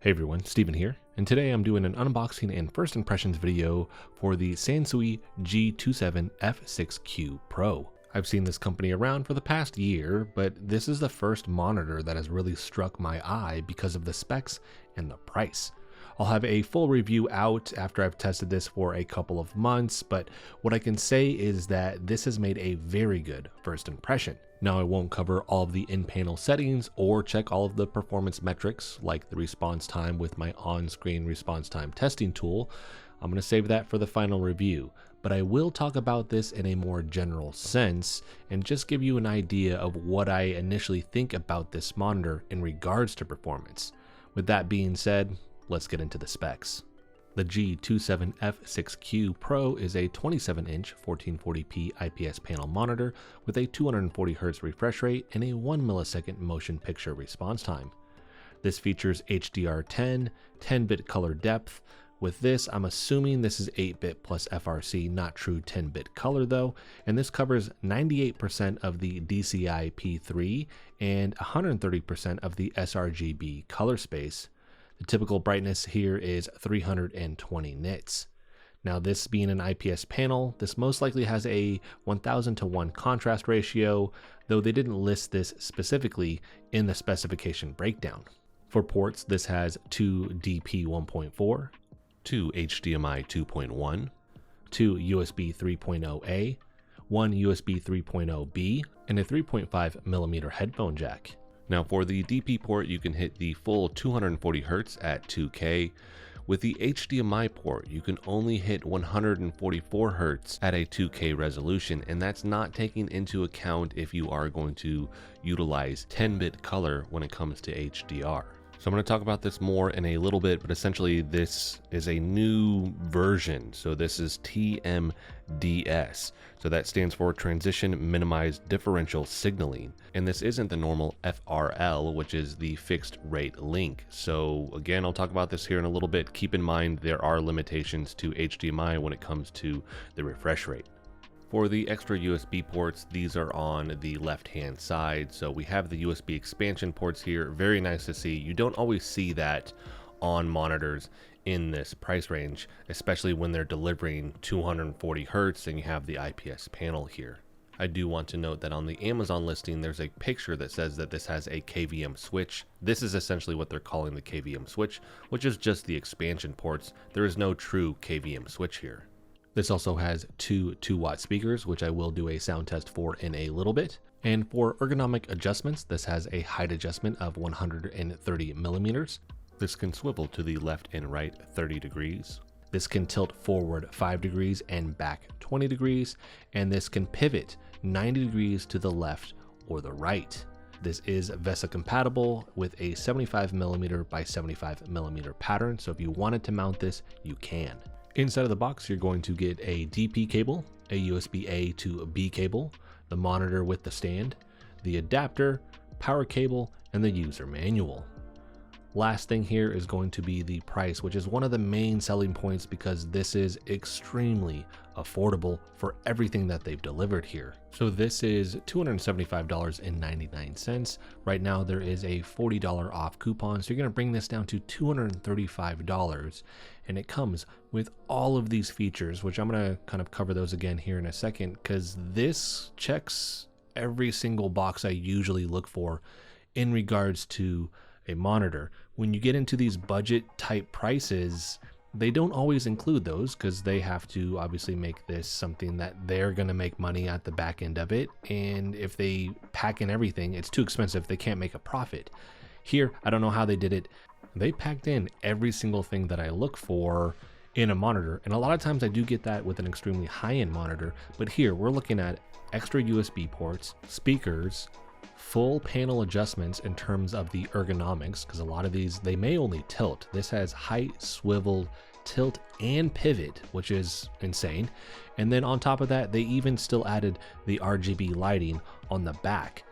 Hey everyone, Steven here, and today I'm doing an unboxing and first impressions video for the Sansui G27F6Q-PRO. I've seen this company around for the past year, but this is the first monitor that has really struck my eye because of the specs and the price. I'll have a full review out after I've tested this for a couple of months, but what I can say is that this has made a very good first impression. Now, I won't cover all of the in-panel settings or check all of the performance metrics like the response time with my on-screen response time testing tool. I'm going to save that for the final review, but I will talk about this in a more general sense and just give you an idea of what I initially think about this monitor in regards to performance. With that being said, let's get into the specs. The G27F6Q-PRO is a 27-inch 1440p IPS panel monitor with a 240Hz refresh rate and a 1 millisecond motion picture response time. This features HDR10, 10-bit color depth. With this, I'm assuming this is 8-bit plus FRC, not true 10-bit color though, and this covers 98% of the DCI-P3 and 130% of the sRGB color space. The typical brightness here is 320 nits. Now, this being an IPS panel, this most likely has a 1000:1 contrast ratio, though they didn't list this specifically in the specification breakdown. For ports, this has two DP 1.4, two HDMI 2.1, two USB 3.0A, one USB 3.0B, and a 3.5mm headphone jack. Now, for the DP port, you can hit the full 240Hz at 2K. With the HDMI port, you can only hit 144Hz at a 2K resolution, and that's not taking into account if you are going to utilize 10-bit color when it comes to HDR. So I'm going to talk about this more in a little bit, but essentially this is a new version. So this is TMDS. So that stands for Transition Minimized Differential Signaling. And this isn't the normal FRL, which is the fixed rate link. So again, I'll talk about this here in a little bit. Keep in mind there are limitations to HDMI when it comes to the refresh rate. For the extra USB ports, these are on the left-hand side. So we have the USB expansion ports here. Very nice to see. You don't always see that on monitors in this price range, especially when they're delivering 240Hz and you have the IPS panel here. I do want to note that on the Amazon listing, there's a picture that says that this has a KVM switch. This is essentially what they're calling the KVM switch, which is just the expansion ports. There is no true KVM switch here. This also has two 2-watt speakers, which I will do a sound test for in a little bit. And for ergonomic adjustments, this has a height adjustment of 130mm. This can swivel to the left and right 30 degrees. This can tilt forward 5 degrees and back 20 degrees. And this can pivot 90 degrees to the left or the right. This is VESA compatible with a 75mm by 75mm pattern. So if you wanted to mount this, you can. Inside of the box, you're going to get a DP cable, a USB A to B cable, the monitor with the stand, the adapter, power cable, and the user manual. Last thing here is going to be the price, which is one of the main selling points because this is extremely affordable for everything that they've delivered here. So this is $275.99. Right now there is a $40 off coupon, so you're going to bring this down to $235, and it comes with all of these features, which I'm going to kind of cover those again here in a second, because this checks every single box I usually look for in regards to a monitor. When you get into these budget type prices, they don't always include those because they have to obviously make this something that they're going to make money at the back end of it. And if they pack in everything, it's too expensive. They can't make a profit. Here, I don't know how they did it. They packed in every single thing that I look for in a monitor. And a lot of times I do get that with an extremely high-end monitor. But here we're looking at extra USB ports, speakers, full panel adjustments in terms of the ergonomics, because a lot of these, they may only tilt. This has height, swivel, tilt, and pivot, which is insane. And then on top of that, they even still added the RGB lighting on the back.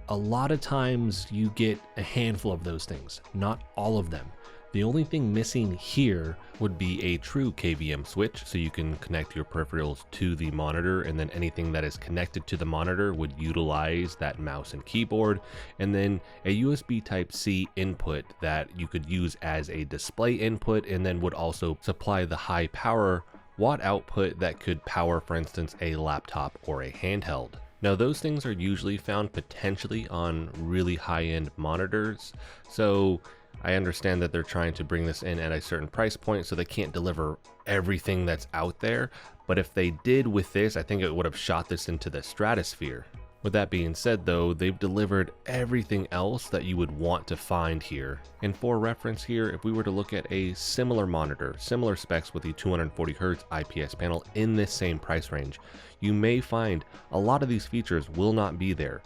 A lot of times you get a handful of those things, not all of them. The only thing missing here would be a true KVM switch, so you can connect your peripherals to the monitor, and then anything that is connected to the monitor would utilize that mouse and keyboard, and then a USB Type-C input that you could use as a display input, and then would also supply the high power watt output that could power, for instance, a laptop or a handheld. Now those things are usually found potentially on really high-end monitors, so I understand that they're trying to bring this in at a certain price point, so they can't deliver everything that's out there. But if they did with this, I think it would have shot this into the stratosphere. With that being said though, they've delivered everything else that you would want to find here. And for reference here, if we were to look at a similar monitor, similar specs with the 240Hz IPS panel in this same price range, you may find a lot of these features will not be there.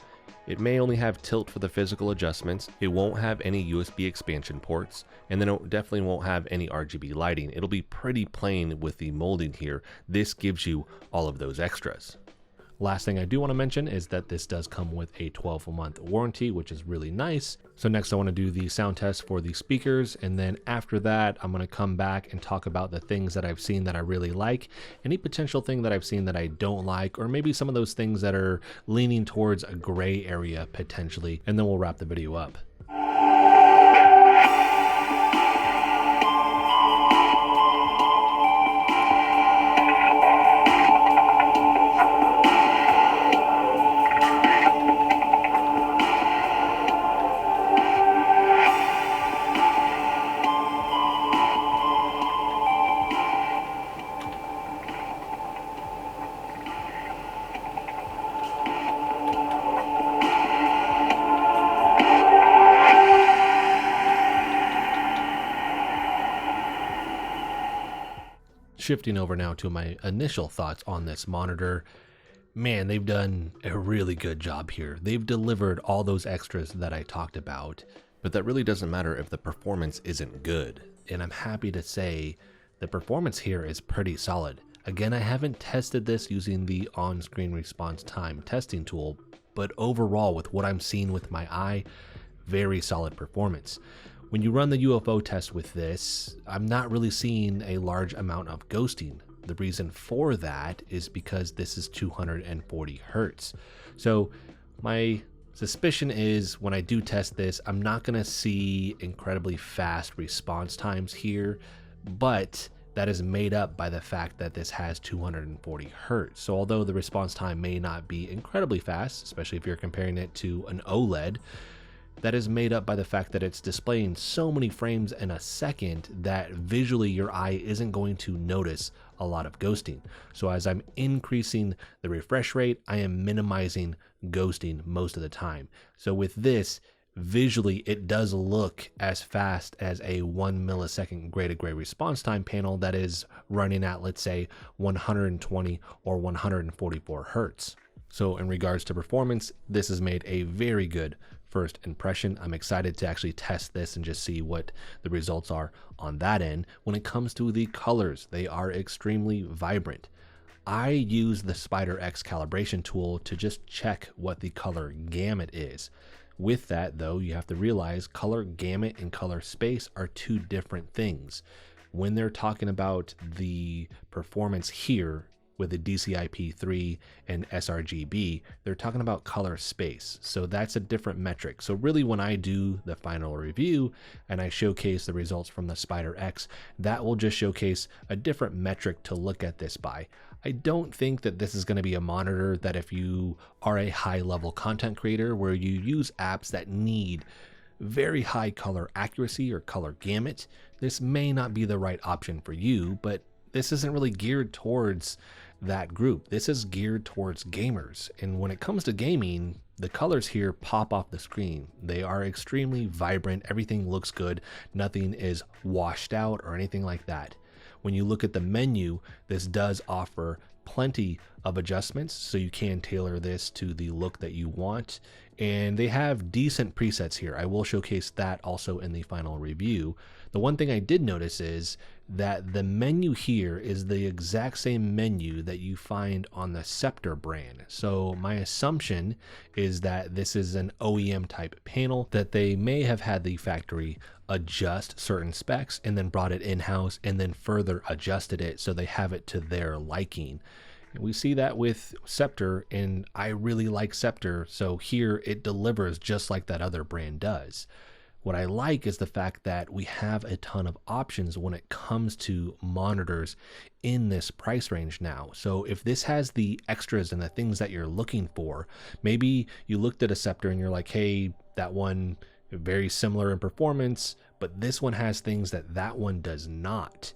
It may only have tilt for the physical adjustments, it won't have any USB expansion ports, and then it definitely won't have any RGB lighting. It'll be pretty plain with the molding here. This gives you all of those extras. Last thing I do want to mention is that this does come with a 12-month warranty, which is really nice. So next I want to do the sound test for the speakers, and then after that I'm going to come back and talk about the things that I've seen that I really like, any potential thing that I've seen that I don't like, or maybe some of those things that are leaning towards a gray area potentially, and then we'll wrap the video up. Shifting over now to my initial thoughts on this monitor, man, they've done a really good job here. They've delivered all those extras that I talked about, but that really doesn't matter if the performance isn't good. And I'm happy to say the performance here is pretty solid. Again, I haven't tested this using the on-screen response time testing tool, but overall with what I'm seeing with my eye, very solid performance. When you run the UFO test with this, I'm not really seeing a large amount of ghosting. The reason for that is because this is 240 Hertz. So my suspicion is when I do test this, I'm not going to see incredibly fast response times here, but that is made up by the fact that this has 240 Hertz. So although the response time may not be incredibly fast, especially if you're comparing it to an OLED, that is made up by the fact that it's displaying so many frames in a second that visually your eye isn't going to notice a lot of ghosting. So as I'm increasing the refresh rate, I am minimizing ghosting most of the time. So with this, visually it does look as fast as a 1 millisecond gray to gray response time panel that is running at, let's say, 120 or 144 Hertz. So in regards to performance, this has made a very good first impression. I'm excited to actually test this and just see what the results are on that end. When it comes to the colors, they are extremely vibrant. I use the Spider X calibration tool to just check what the color gamut is. With that though, you have to realize color gamut and color space are two different things. When they're talking about the performance here with the DCI-P3 and sRGB, they're talking about color space. So that's a different metric. So really when I do the final review and I showcase the results from the Spider X, that will just showcase a different metric to look at this by. I don't think that this is going to be a monitor that if you are a high level content creator where you use apps that need very high color accuracy or color gamut, this may not be the right option for you, but this isn't really geared towards that group. This is geared towards gamers. And when it comes to gaming, the colors here pop off the screen. They are extremely vibrant. Everything looks good. Nothing is washed out or anything like that. When you look at the menu, this does offer plenty of adjustments, so you can tailor this to the look that you want. And they have decent presets here. I will showcase that also in the final review. The one thing I did notice is that the menu here is the exact same menu that you find on the Scepter brand. So my assumption is that this is an OEM type panel, that they may have had the factory adjust certain specs and then brought it in-house and then further adjusted it so they have it to their liking. And we see that with Scepter, and I really like Scepter, so here it delivers just like that other brand does. What I like is the fact that we have a ton of options when it comes to monitors in this price range now. So if this has the extras and the things that you're looking for, maybe you looked at a Scepter and you're like, hey, that one very similar in performance, but this one has things that that one does not.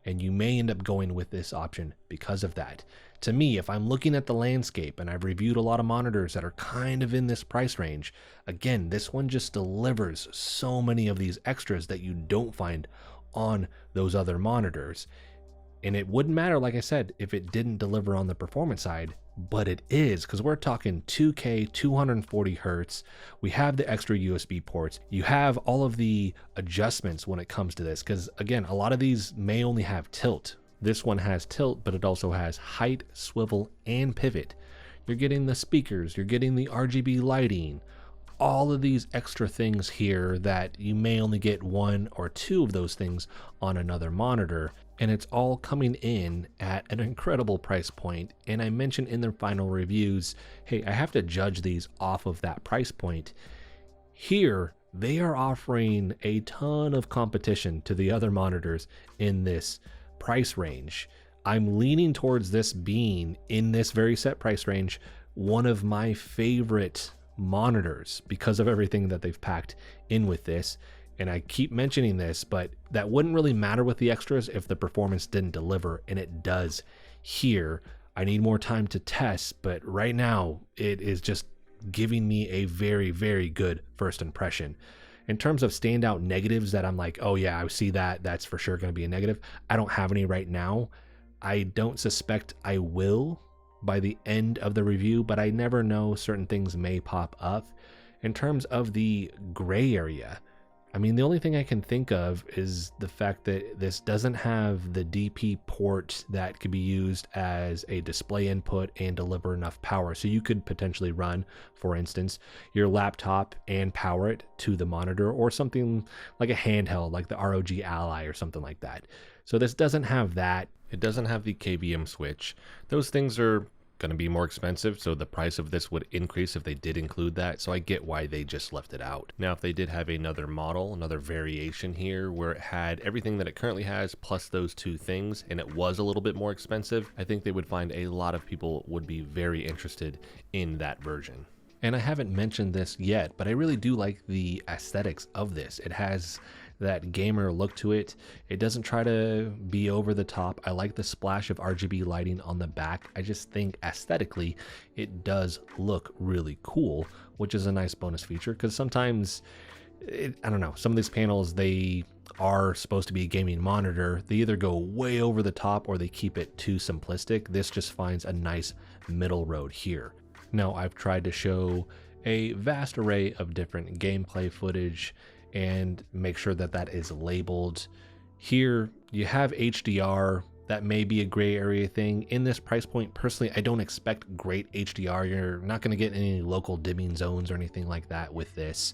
And you may end up going with this option because of that. To me, if I'm looking at the landscape and I've reviewed a lot of monitors that are kind of in this price range, again, this one just delivers so many of these extras that you don't find on those other monitors. And it wouldn't matter, like I said, if it didn't deliver on the performance side, but it is, because we're talking 2K, 240 hertz. We have the extra USB ports. You have all of the adjustments when it comes to this, because again, a lot of these may only have tilt. This one has tilt, but it also has height, swivel, and pivot. You're getting the speakers, you're getting the RGB lighting, all of these extra things here that you may only get one or two of those things on another monitor. And it's all coming in at an incredible price point. And I mentioned in their final reviews, hey, I have to judge these off of that price point. Here, they are offering a ton of competition to the other monitors in this price range. I'm leaning towards this being, in this very set price range, one of my favorite monitors because of everything that they've packed in with this. And I keep mentioning this, but that wouldn't really matter with the extras if the performance didn't deliver, and it does here. I need more time to test, but right now it is just giving me a very, very good first impression. In terms of standout negatives that I'm like, oh yeah, I see that, that's for sure going to be a negative, I don't have any right now. I don't suspect I will by the end of the review, but I never know, certain things may pop up. In terms of the gray area, I mean, the only thing I can think of is the fact that this doesn't have the DP port that could be used as a display input and deliver enough power. So you could potentially run, for instance, your laptop and power it to the monitor, or something like a handheld like the ROG Ally or something like that. So this doesn't have that. It doesn't have the KVM switch. Those things are going to be more expensive, so the price of this would increase if they did include that, so I get why they just left it out. Now, if they did have another model, another variation here where it had everything that it currently has plus those two things, and it was a little bit more expensive, I think they would find a lot of people would be very interested in that version. And I haven't mentioned this yet, but I really do like the aesthetics of this. It has that gamer look to it. It doesn't try to be over the top. I like the splash of RGB lighting on the back. I just think aesthetically it does look really cool, which is a nice bonus feature, because sometimes I don't know, some of these panels, they are supposed to be a gaming monitor. They either go way over the top or they keep it too simplistic. This just finds a nice middle road here. Now, I've tried to show a vast array of different gameplay footage and make sure that that is labeled. Here you have HDR. That may be a gray area thing. In this price point, personally, I don't expect great HDR. You're not going to get any local dimming zones or anything like that with this.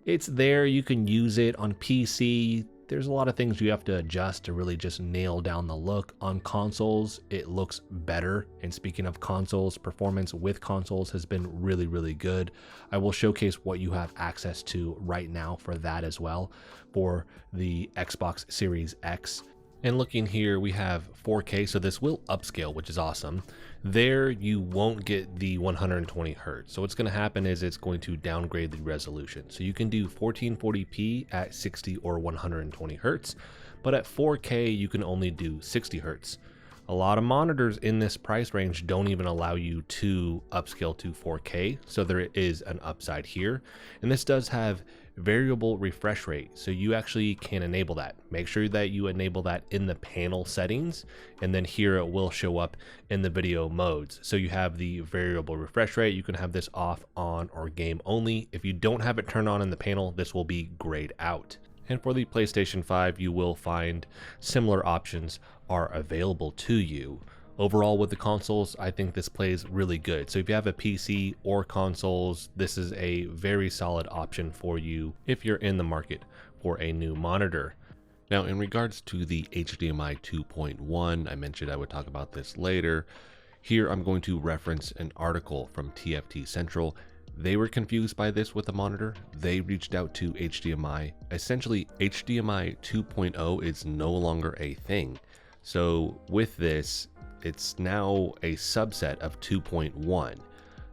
It's there, you can use it on PC. There's a lot of things you have to adjust to really just nail down the look. On consoles, it looks better. And speaking of consoles, performance with consoles has been really, really good. I will showcase what you have access to right now for that as well, for the Xbox Series X. And looking here, we have 4K, so this will upscale, which is awesome. There, you won't get the 120 hertz. So what's going to happen is it's going to downgrade the resolution. So you can do 1440p at 60 or 120 hertz, but at 4K, you can only do 60 hertz. A lot of monitors in this price range don't even allow you to upscale to 4K, so there is an upside here. And this does have variable refresh rate, so you actually can enable that. Make sure that you enable that in the panel settings, and then here it will show up in the video modes. So you have the variable refresh rate. You can have this off, on, or game only. If you don't have it turned on in the panel, this will be grayed out. And for the PlayStation 5, you will find similar options are available to you. Overall, with the consoles, I think this plays really good. So if you have a PC or consoles, this is a very solid option for you if you're in the market for a new monitor. Now, in regards to the HDMI 2.1, I mentioned I would talk about this later. Here, I'm going to reference an article from TFT Central. They were confused by this with the monitor. They reached out to HDMI. Essentially, HDMI 2.0 is no longer a thing. So with this, it's now a subset of 2.1.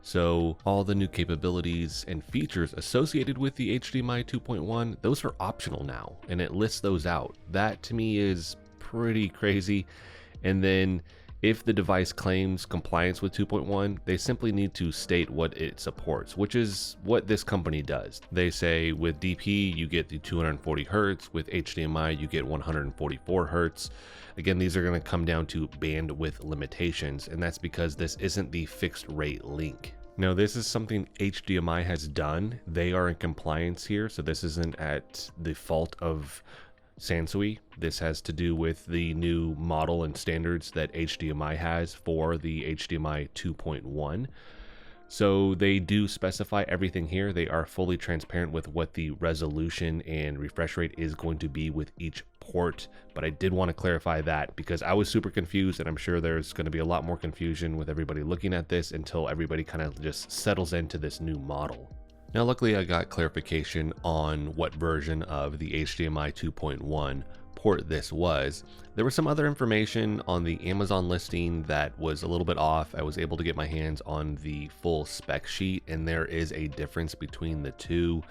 So all the new capabilities and features associated with the HDMI 2.1, those are optional now, and it lists those out. That to me is pretty crazy. And then if the device claims compliance with 2.1, they simply need to state what it supports, which is what this company does. They say with DP, you get the 240 Hertz. With HDMI, you get 144 Hertz. Again, these are going to come down to bandwidth limitations, and that's because this isn't the fixed rate link. Now, this is something HDMI has done. They are in compliance here, so this isn't at the fault of Sansui. This has to do with the new model and standards that HDMI has for the HDMI 2.1. So they do specify everything here. They are fully transparent with what the resolution and refresh rate is going to be with each port, but I did want to clarify that because I was super confused, and I'm sure there's going to be a lot more confusion with everybody looking at this until everybody kind of just settles into this new model. Now, luckily I got clarification on what version of the HDMI 2.1 port this was. There was some other information on the Amazon listing that was a little bit off. I was able to get my hands on the full spec sheet, and there is a difference between the two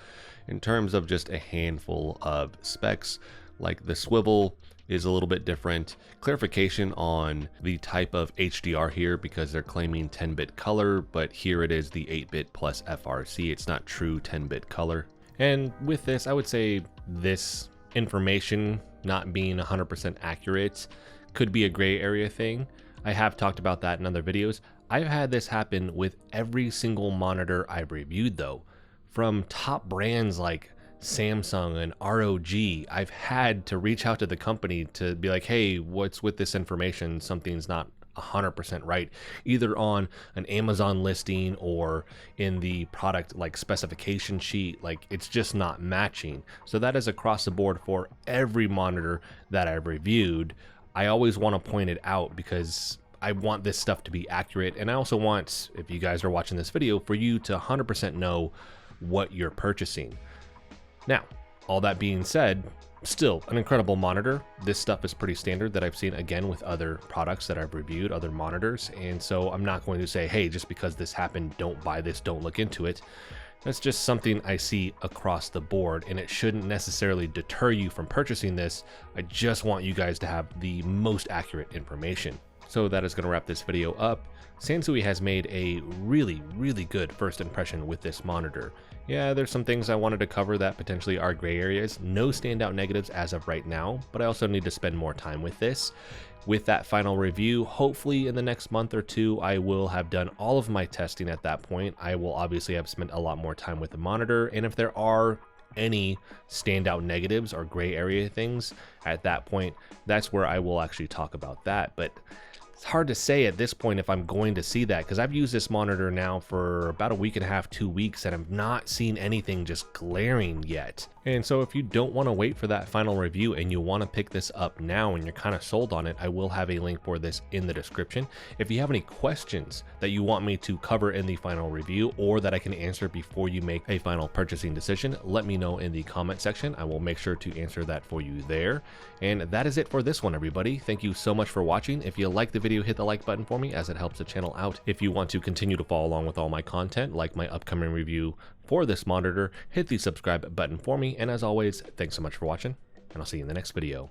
in terms of just a handful of specs. Like the swivel is a little bit different. Clarification on the type of HDR here, because they're claiming 10-bit color, but here it is the 8-bit plus FRC. It's not true 10-bit color. And with this, I would say this information not being 100% accurate could be a gray area thing. I have talked about that in other videos. I've had this happen with every single monitor I've reviewed though. From top brands like Samsung and ROG, I've had to reach out to the company to be like, hey, what's with this information? Something's not 100% right, either on an Amazon listing or in the product like specification sheet. Like, it's just not matching. So that is across the board for every monitor that I've reviewed. I always want to point it out because I want this stuff to be accurate, and I also want, if you guys are watching this video, for you to 100% know what you're purchasing. Now, all that being said, still an incredible monitor. This stuff is pretty standard that I've seen again with other products that I've reviewed, other monitors. And so I'm not going to say, hey, just because this happened, don't buy this, don't look into it. That's just something I see across the board, and it shouldn't necessarily deter you from purchasing this. I just want you guys to have the most accurate information. So that is going to wrap this video up. Sansui has made a really, really good first impression with this monitor. Yeah, there's some things I wanted to cover that potentially are gray areas. No standout negatives as of right now, but I also need to spend more time with this. With that final review, hopefully in the next month or two, I will have done all of my testing at that point. I will obviously have spent a lot more time with the monitor, and if there are any standout negatives or gray area things at that point, that's where I will actually talk about that. But it's hard to say at this point if I'm going to see that, because I've used this monitor now for about a week and a half, 2 weeks, and I've not seen anything just glaring yet. And so if you don't want to wait for that final review and you want to pick this up now and you're kind of sold on it, I will have a link for this in the description. If you have any questions that you want me to cover in the final review or that I can answer before you make a final purchasing decision, let me know in the comment section. I will make sure to answer that for you there. And that is it for this one, everybody. Thank you so much for watching. If you liked the video, hit the like button for me, as it helps the channel out. If you want to continue to follow along with all my content, like my upcoming review for this monitor, hit the subscribe button for me. And as always, thanks so much for watching, and I'll see you in the next video.